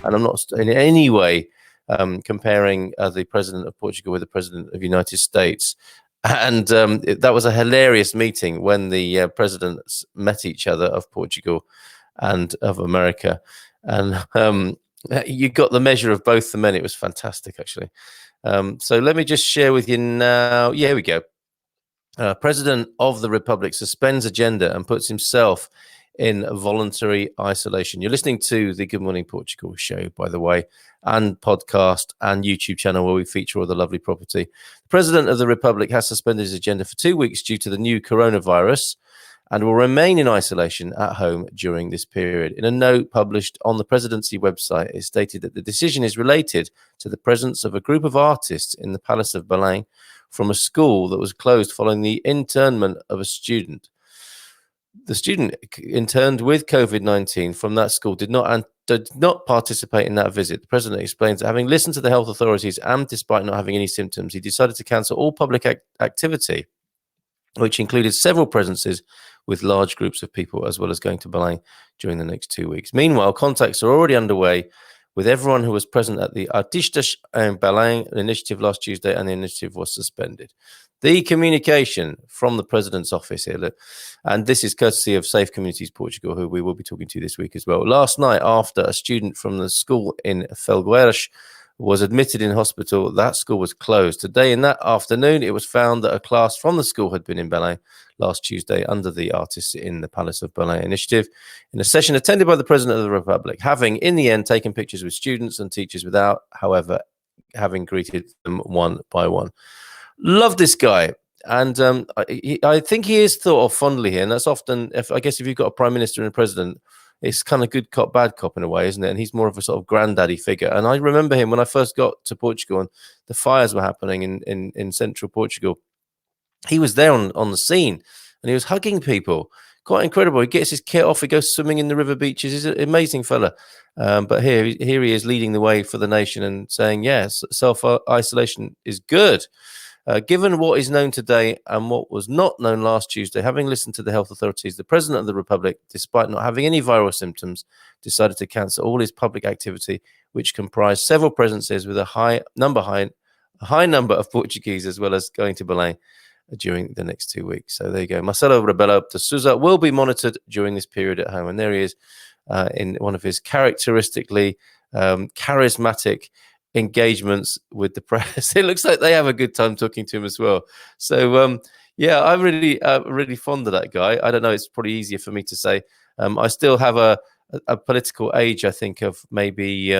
And I'm not in any way comparing the president of Portugal with the president of the United States. And that was a hilarious meeting when the presidents met each other of Portugal and of America. And you got the measure of both the men. It was fantastic, actually. So let me just share with you now. Yeah, here we go. President of the Republic suspends agenda and puts himself in voluntary isolation. You're listening to the Good Morning Portugal show, by the way, and podcast and YouTube channel where we feature all the lovely property. The President of the Republic has suspended his agenda for 2 weeks due to the new coronavirus and will remain in isolation at home during this period. In a note published on the presidency website, it stated that the decision is related to the presence of a group of artists in the Palace of Belém from a school that was closed following the internment of a student. The student interned with COVID-19 from that school did not participate in that visit. The president explains that having listened to the health authorities and despite not having any symptoms, he decided to cancel all public activity, which included several presences with large groups of people, as well as going to Belém during the next 2 weeks. Meanwhile, contacts are already underway with everyone who was present at the Artistas em Belém initiative last Tuesday, and the initiative was suspended. The communication from the president's office here, look, and this is courtesy of Safe Communities Portugal, who we will be talking to this week as well. Last night, after a student from the school in Felgueiras was admitted in hospital, that school was closed. Today, in that afternoon, it was found that a class from the school had been in Belém last Tuesday under the Artists in the Palace of Belém initiative in a session attended by the President of the Republic, having in the end taken pictures with students and teachers without, however, having greeted them one by one. Love this guy. And I think he is thought of fondly here. And that's often, if you've got a prime minister and a president, it's kind of good cop, bad cop in a way, isn't it? And he's more of a sort of granddaddy figure. And I remember him when I first got to Portugal and the fires were happening in central Portugal. He was there on the scene and he was hugging people. Quite incredible. He gets his kit off. He goes swimming in the river beaches. He's an amazing fella. But here he is leading the way for the nation and saying, yes, self-isolation is good. Given what is known today and what was not known last Tuesday, having listened to the health authorities, the President of the Republic, despite not having any viral symptoms, decided to cancel all his public activity, which comprised several presences with a high number of Portuguese, as well as going to Belém during the next 2 weeks. So there you go. Marcelo Rebelo de Sousa will be monitored during this period at home. And there he is in one of his characteristically charismatic engagements with the press. It looks like they have a good time talking to him as well. So yeah, I'm really fond of that guy. I don't know, it's probably easier for me to say. I still have a political age, I think, of maybe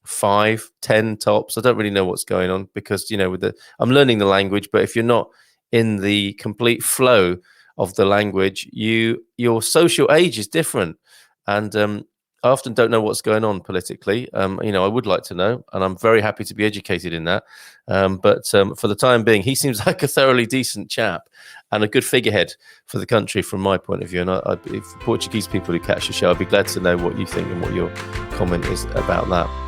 5, 10 tops. I don't really know what's going on because, you know, I'm learning the language, but if you're not in the complete flow of the language, your social age is different. And I often don't know what's going on politically. You know, I would like to know, and I'm very happy to be educated in that. But for the time being, he seems like a thoroughly decent chap and a good figurehead for the country from my point of view. And if Portuguese people who catch the show, I'd be glad to know what you think and what your comment is about that.